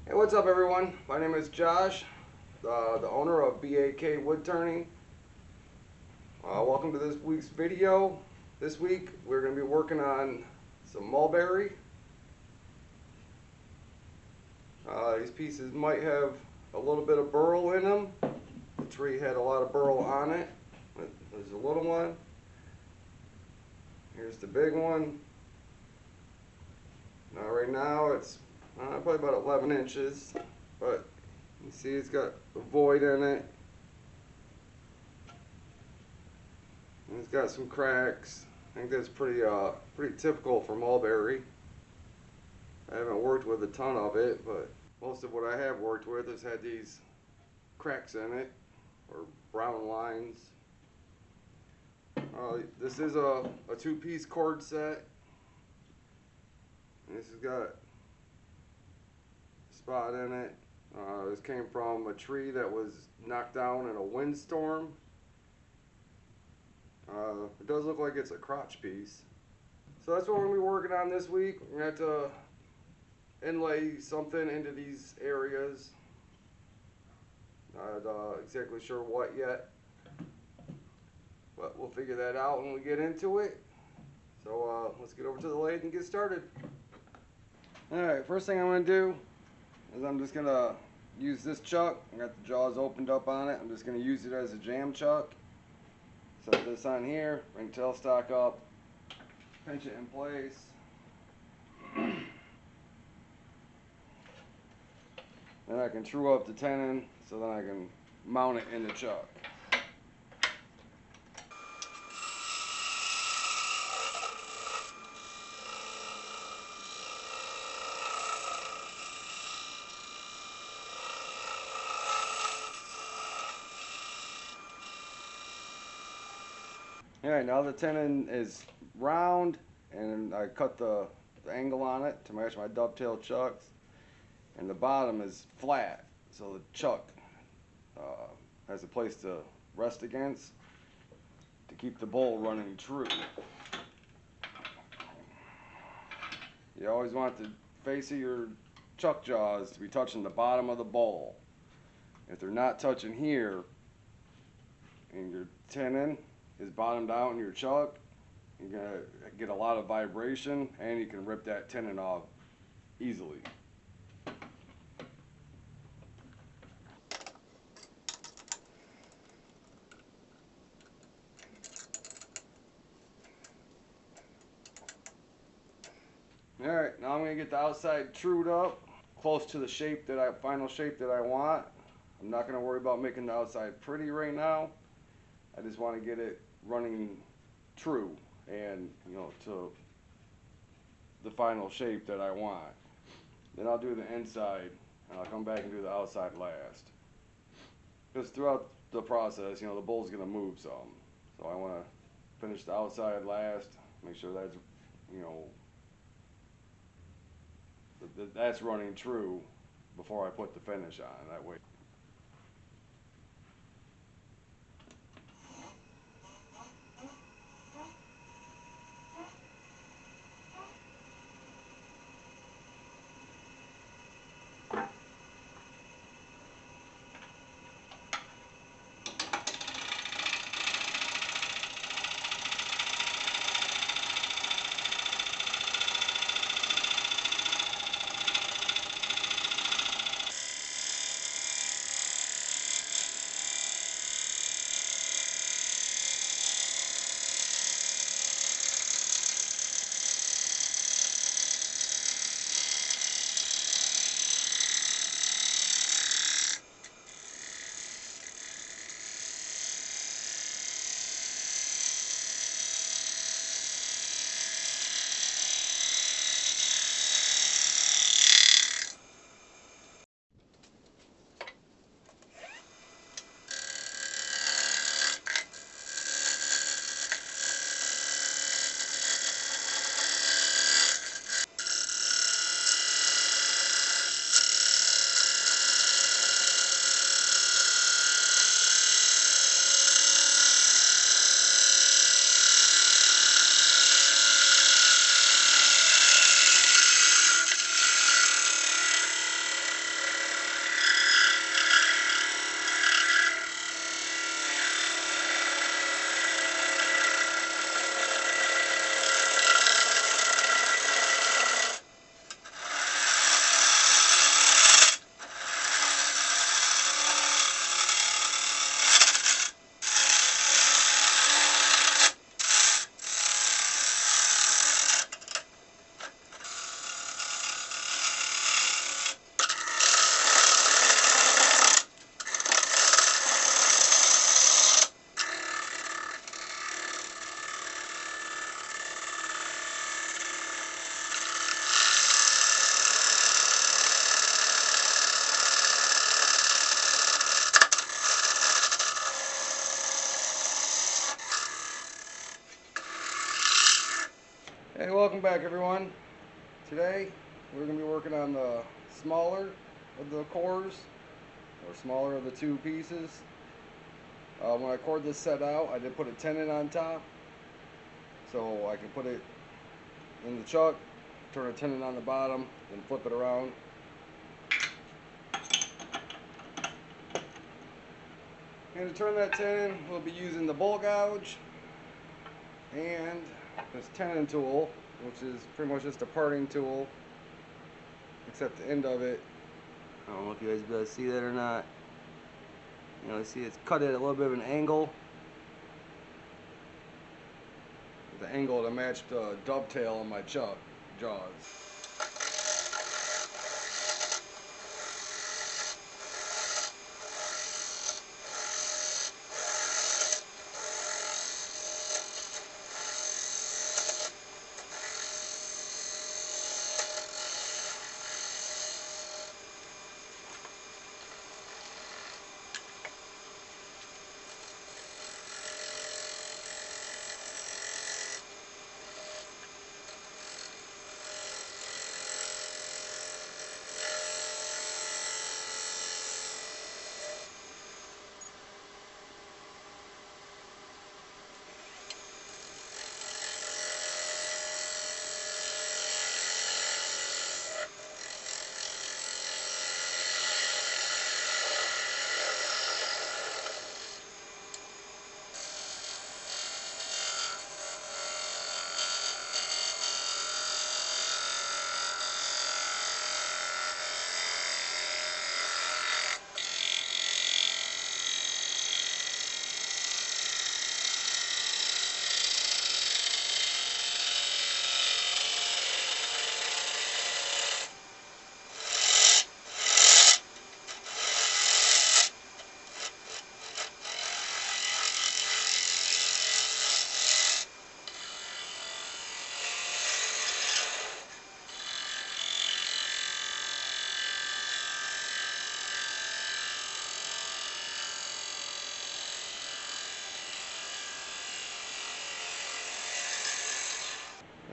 Hey, what's up everyone? My name is Josh, the owner of BAK Wood Turning. Welcome to this week's video. This week we're going to be working on some mulberry. These pieces might have a little bit of burl in them. The tree had a lot of burl on it. There's a little one. Here's the big one. Right now it's probably about 11 inches, but you see it's got a void in it. And it's got some cracks. I think that's pretty typical for mulberry. I haven't worked with a ton of it, but most of what I have worked with has had these cracks in it, or brown lines. This is a two-piece cord set. And this has got a spot in it. This came from a tree that was knocked down in a windstorm. It does look like it's a crotch piece. So that's what we're going to be working on this week. We're going to have to inlay something into these areas. Not exactly sure what yet, but we'll figure that out when we get into it. So let's get over to the lathe and get started. Alright, first thing I'm going to do is I'm just going to use this chuck. I got the jaws opened up on it. I'm just going to use it as a jam chuck. Set this on here, bring tailstock up, pinch it in place. Then I can true up the tenon so then I can mount it in the chuck. Alright, now the tenon is round and I cut the angle on it to match my dovetail chucks, and the bottom is flat so the chuck has a place to rest against to keep the bowl running true. You always want the face of your chuck jaws to be touching the bottom of the bowl. If they're not touching here and your tenon is bottomed out in your chuck, you're going to get a lot of vibration and you can rip that tenon off easily. Alright, now I'm going to get the outside trued up close to the shape that final shape that I want. I'm not going to worry about making the outside pretty right now. I just want to get it running true and, you know, to the final shape that I want. Then I'll do the inside and I'll come back and do the outside last. Because throughout the process, you know, the bowl's going to move some. So I want to finish the outside last, make sure that's, you know, that's running true before I put the finish on. That way. Hey, welcome back everyone. Today we're going to be working on the smaller of the cores, or smaller of the two pieces. When I cored this set out, I did put a tenon on top so I can put it in the chuck, turn a tenon on the bottom, and flip it around. And to turn that tenon, we'll be using the bolt gouge and this tenon tool, which is pretty much just a parting tool, except the end of it, I don't know if you guys will be able to see that or not. You know, see it's cut at a little bit of an angle. The angle to match the dovetail on my jaws.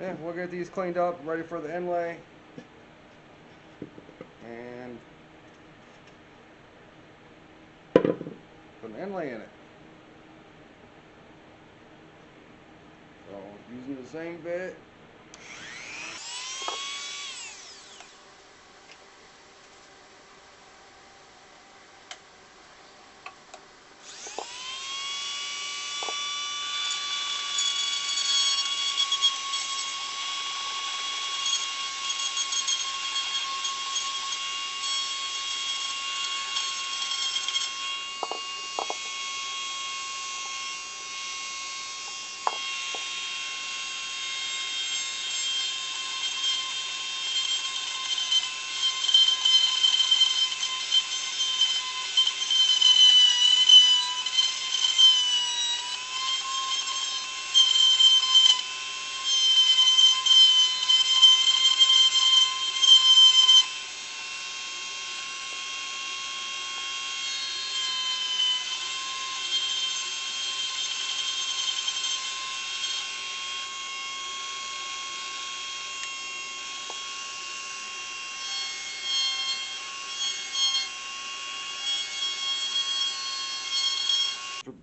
Yeah, we'll get these cleaned up, ready for the inlay, and put an inlay in it. So, using the same bit.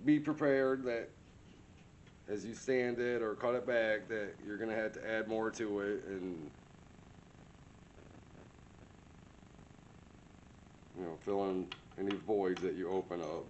Be prepared that as you sand it or cut it back that you're going to have to add more to it, and fill in any voids that you open up.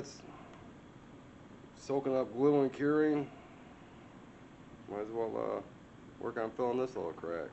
that's soaking up glue and curing. Might as well work on filling this little crack.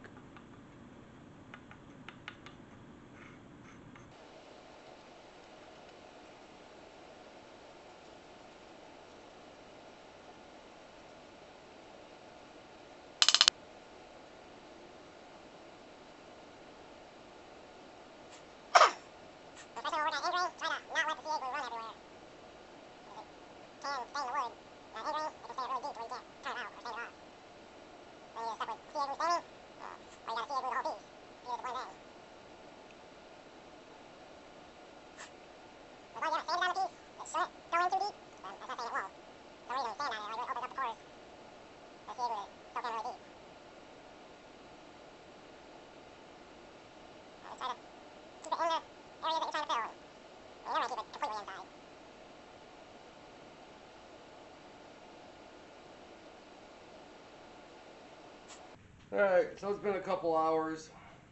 Alright, so it's been a couple hours.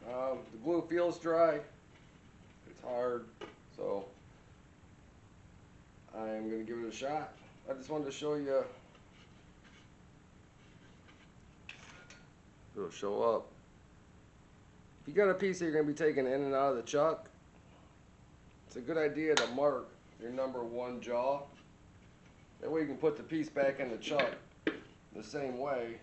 The glue feels dry. It's hard, so I'm going to give it a shot. I just wanted to show you. It'll show up. If you got a piece that you're going to be taking in and out of the chuck, it's a good idea to mark your number 1 jaw. That way you can put the piece back in the chuck the same way.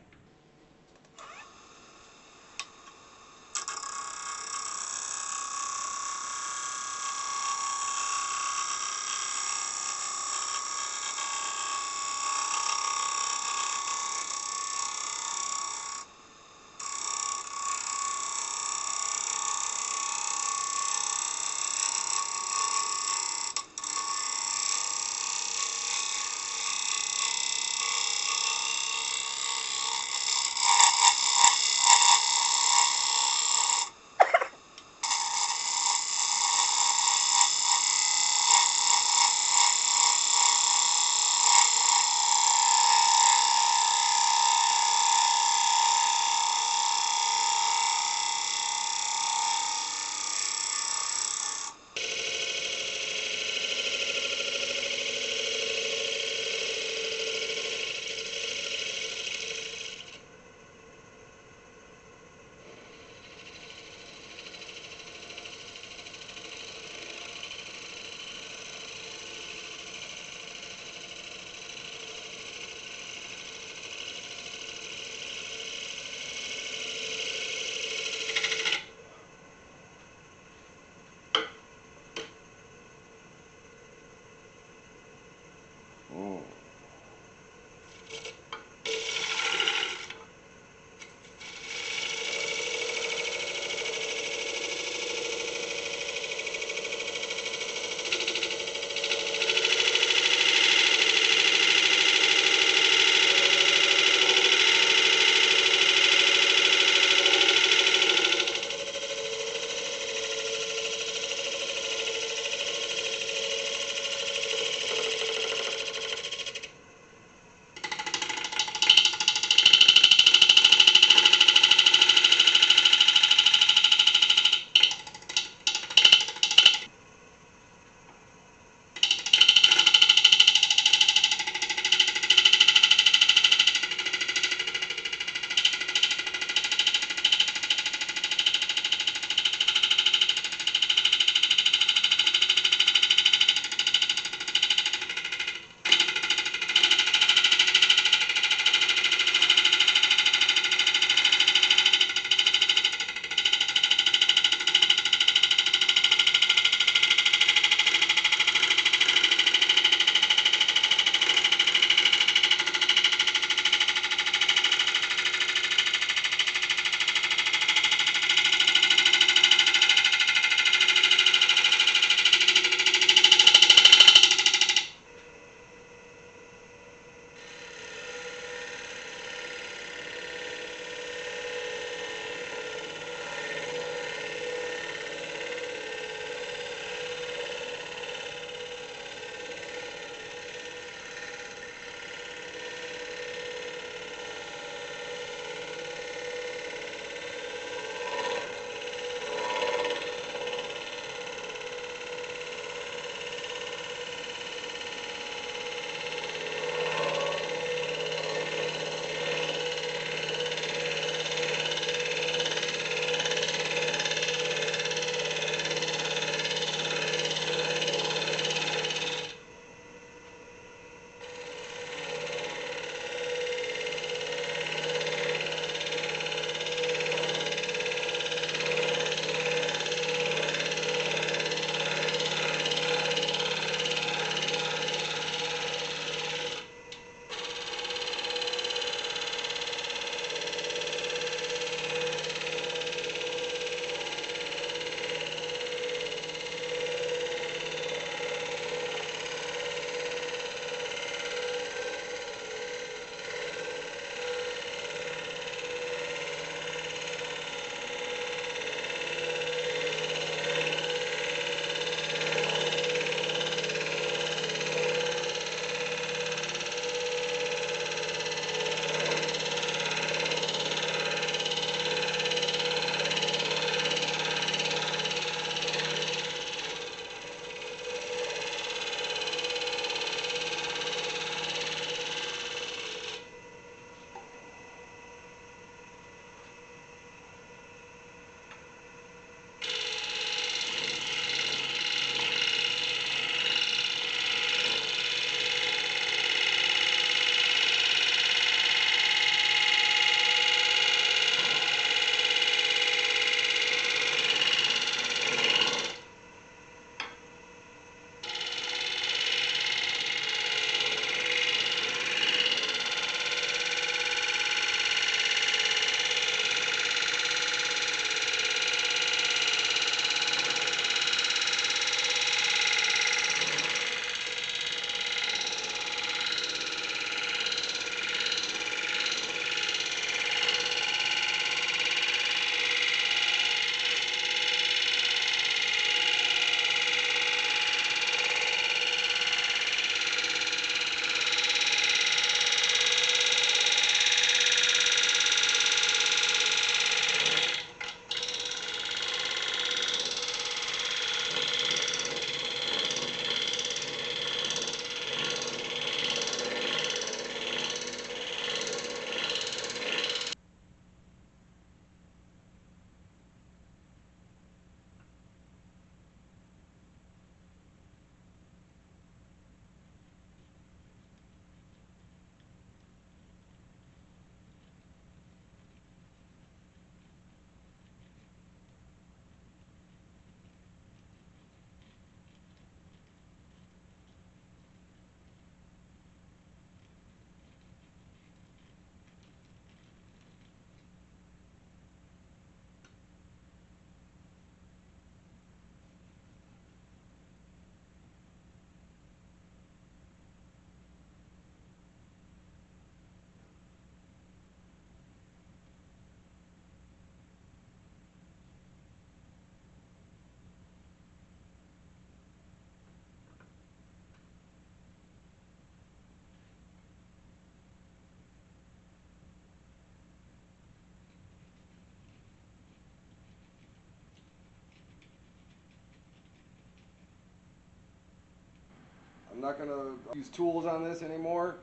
not gonna use tools on this anymore.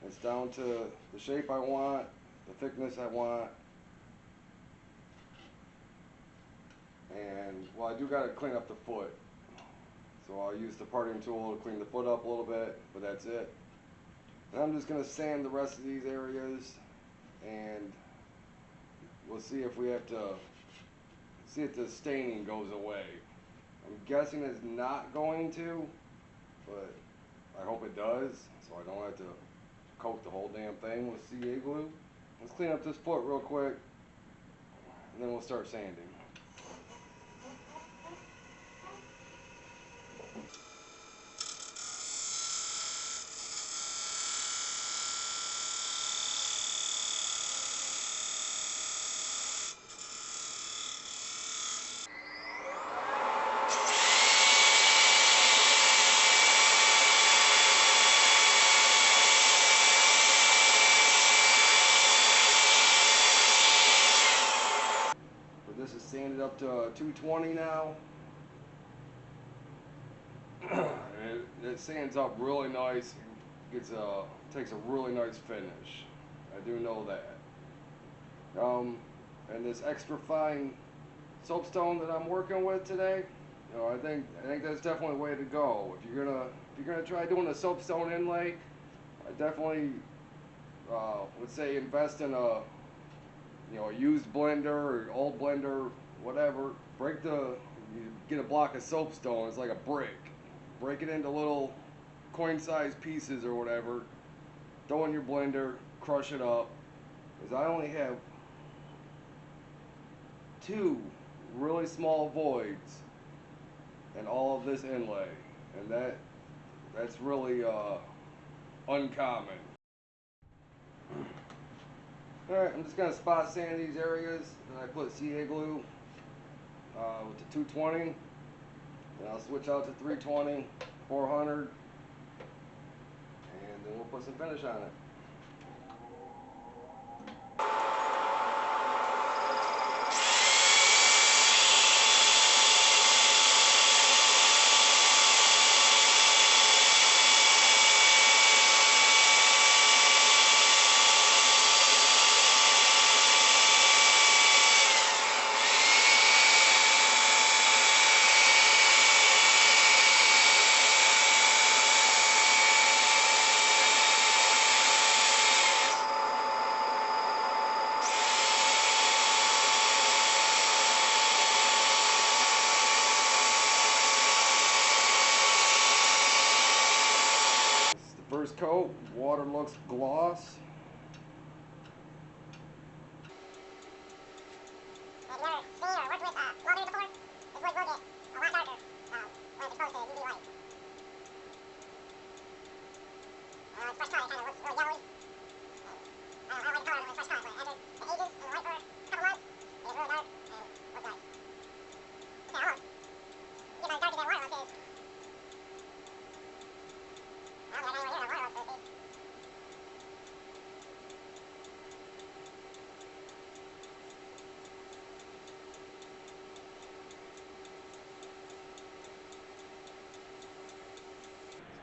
It's down to the shape I want, the thickness I want. And, well, I do gotta clean up the foot. So I'll use the parting tool to clean the foot up a little bit, but that's it. And I'm just gonna sand the rest of these areas, and we'll see if we have to, see if the staining goes away. I'm guessing it's not going to, but I hope it does, so I don't have to coat the whole damn thing with CA glue. Let's clean up this foot real quick, and then we'll start sanding. This is sanded up to 220 now. It sands up really nice. Takes a really nice finish. I do know that. And this extra fine soapstone that I'm working with today, I think that's definitely the way to go. If you're gonna try doing a soapstone inlay, I definitely would say invest in a used blender or old blender, whatever. You get a block of soapstone, it's like a brick. Break it into little coin-sized pieces or whatever. Throw in your blender, crush it up. Because I only have 2 really small voids in all of this inlay, and that's really uncommon. Alright, I'm just going to spot sand these areas, and I put CA glue with the 220, and I'll switch out to 320, 400, and then we'll put some finish on it. First coat, water looks gloss.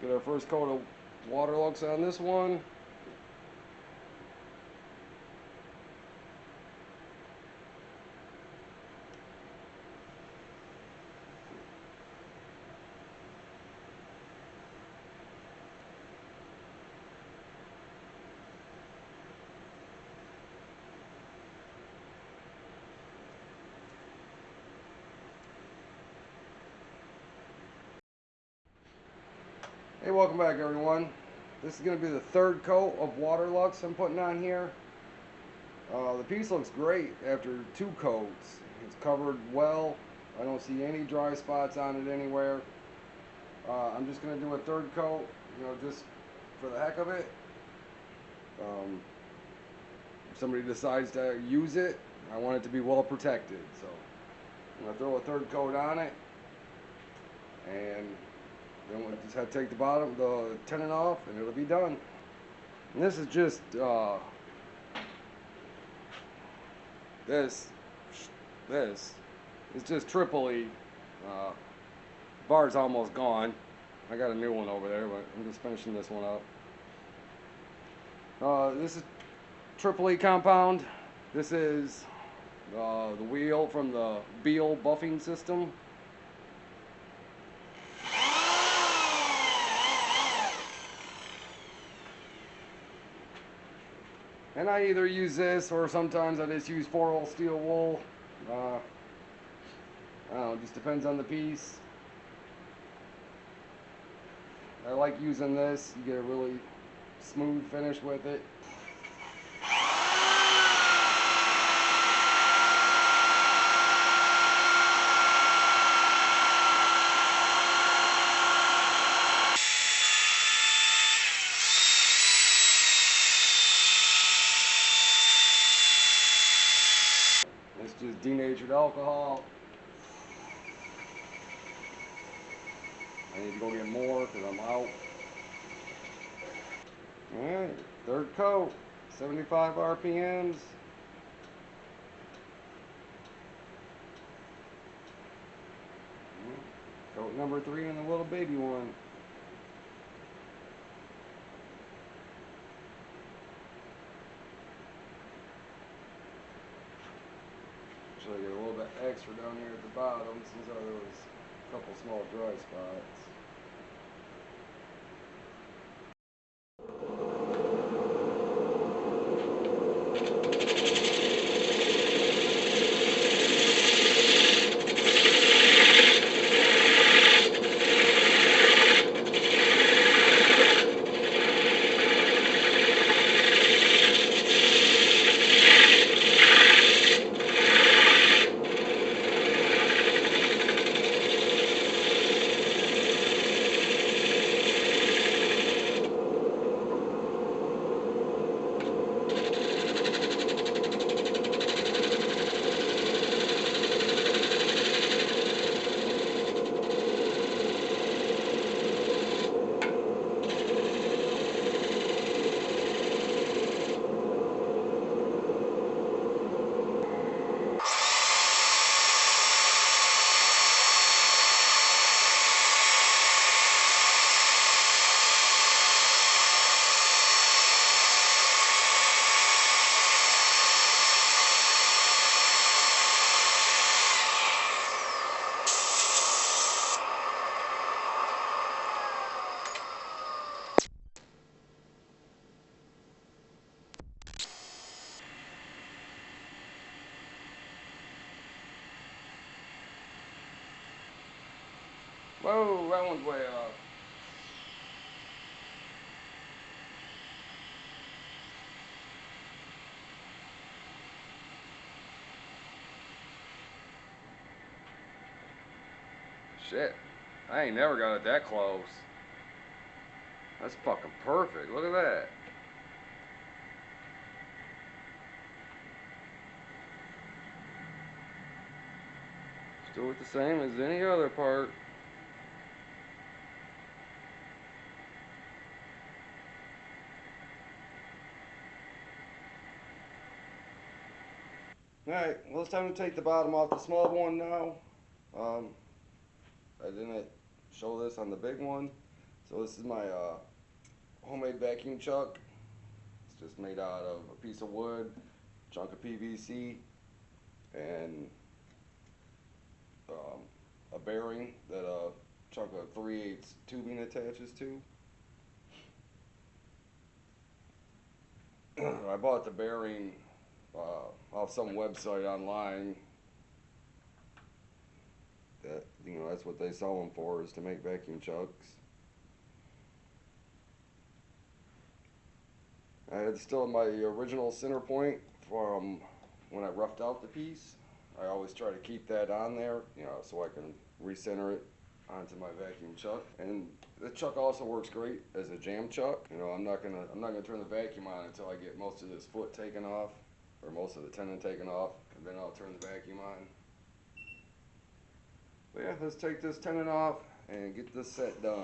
Get our first coat of waterlux on this one. Hey, welcome back everyone. This is going to be the 3rd coat of waterlux I'm putting on here. The piece looks great after 2 coats. It's covered well. I don't see any dry spots on it anywhere. I'm just going to do a 3rd coat, just for the heck of it. If somebody decides to use it, I want it to be well protected. So I'm going to throw a 3rd coat on it, and then we'll just have to take the tenon off, and it'll be done. And this is just this is just Tripoli. Bar's almost gone. I got a new one over there, but I'm just finishing this one up. This is triple E compound. This is the wheel from the Beal buffing system. And I either use this or sometimes I just use 4-0 steel wool. I don't know, it just depends on the piece. I like using this. You get a really smooth finish with it. It's just denatured alcohol. I need to go get more because I'm out. Alright, third coat, 75 RPMs. Coat number 3 and the little baby one. Actually, I get a little bit extra down here at the bottom since there was a couple small dry spots. Whoa, that one's way off. Shit, I ain't never got it that close. That's fucking perfect, look at that. Just do it the same as any other part. Alright, well it's time to take the bottom off the small one now. I didn't show this on the big one. So this is my homemade vacuum chuck. It's just made out of a piece of wood, chunk of PVC, and a bearing that a chunk of 3/8 tubing attaches to. I bought the bearing off some website online. That, you know, that's what they sell them for, is to make vacuum chucks. I had still my original center point from when I roughed out the piece. I always try to keep that on there, you know, so I can recenter it onto my vacuum chuck. And the chuck also works great as a jam chuck. You know, I'm not gonna turn the vacuum on until I get most of this foot taken off, or most of the tenon taken off, and then I'll turn the vacuum on. But yeah, let's take this tenon off and get this set done.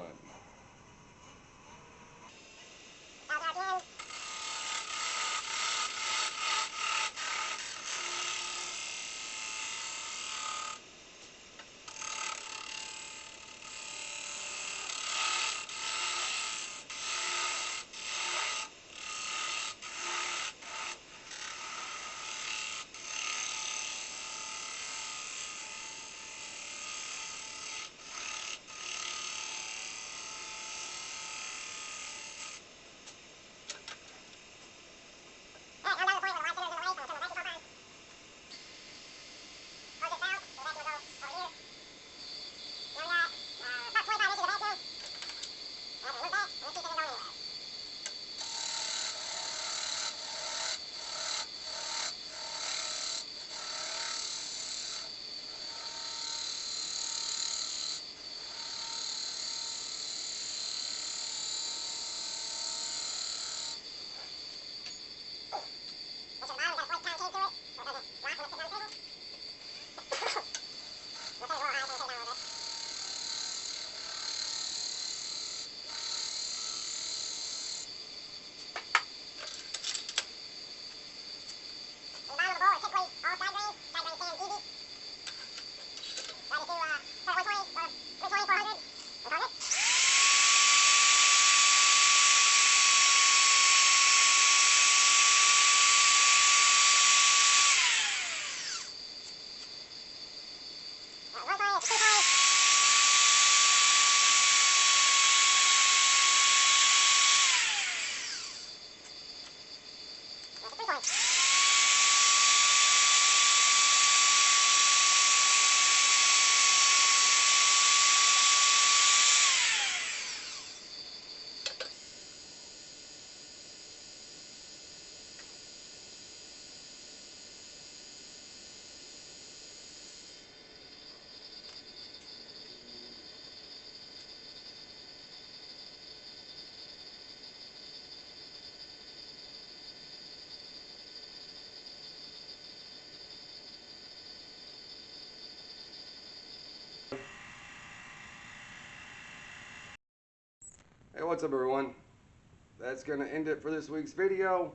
Hey, what's up everyone? That's gonna end it for this week's video.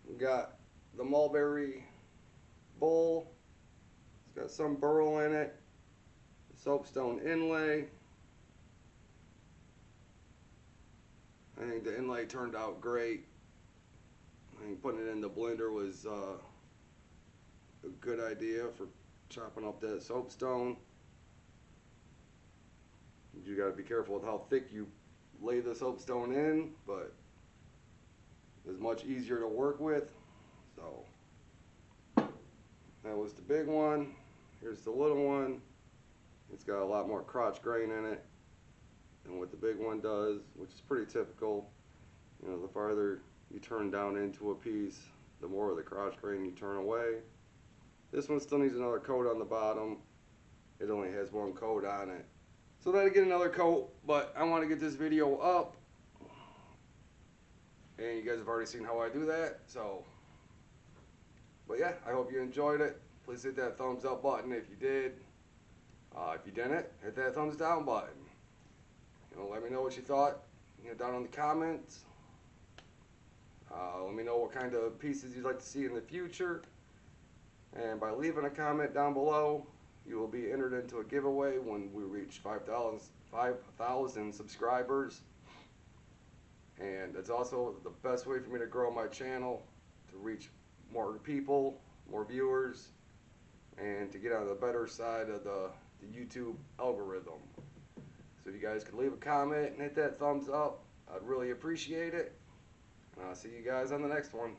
We got the Maulberry bowl. It's got some burl in it. The soapstone inlay. I think the inlay turned out great. I think putting it in the blender was a good idea for chopping up that soapstone. You gotta be careful with how thick you lay the soapstone in, but it's much easier to work with. So that was the big one. Here's the little one. It's got a lot more crotch grain in it than what the big one does, which is pretty typical. You know, the farther you turn down into a piece, the more of the crotch grain you turn away. This one still needs another coat on the bottom. It only has one coat on it. So that'll get another coat, but I want to get this video up. And you guys have already seen how I do that, so. But yeah, I hope you enjoyed it. Please hit that thumbs up button if you did. If you didn't, hit that thumbs down button. You know, let me know what you thought, you know, down in the comments. Let me know what kind of pieces you'd like to see in the future. And by leaving a comment down below, you will be entered into a giveaway when we reach 5,000 subscribers. And it's also the best way for me to grow my channel, to reach more people, more viewers, and to get on the better side of the YouTube algorithm. So if you guys could leave a comment and hit that thumbs up, I'd really appreciate it. And I'll see you guys on the next one.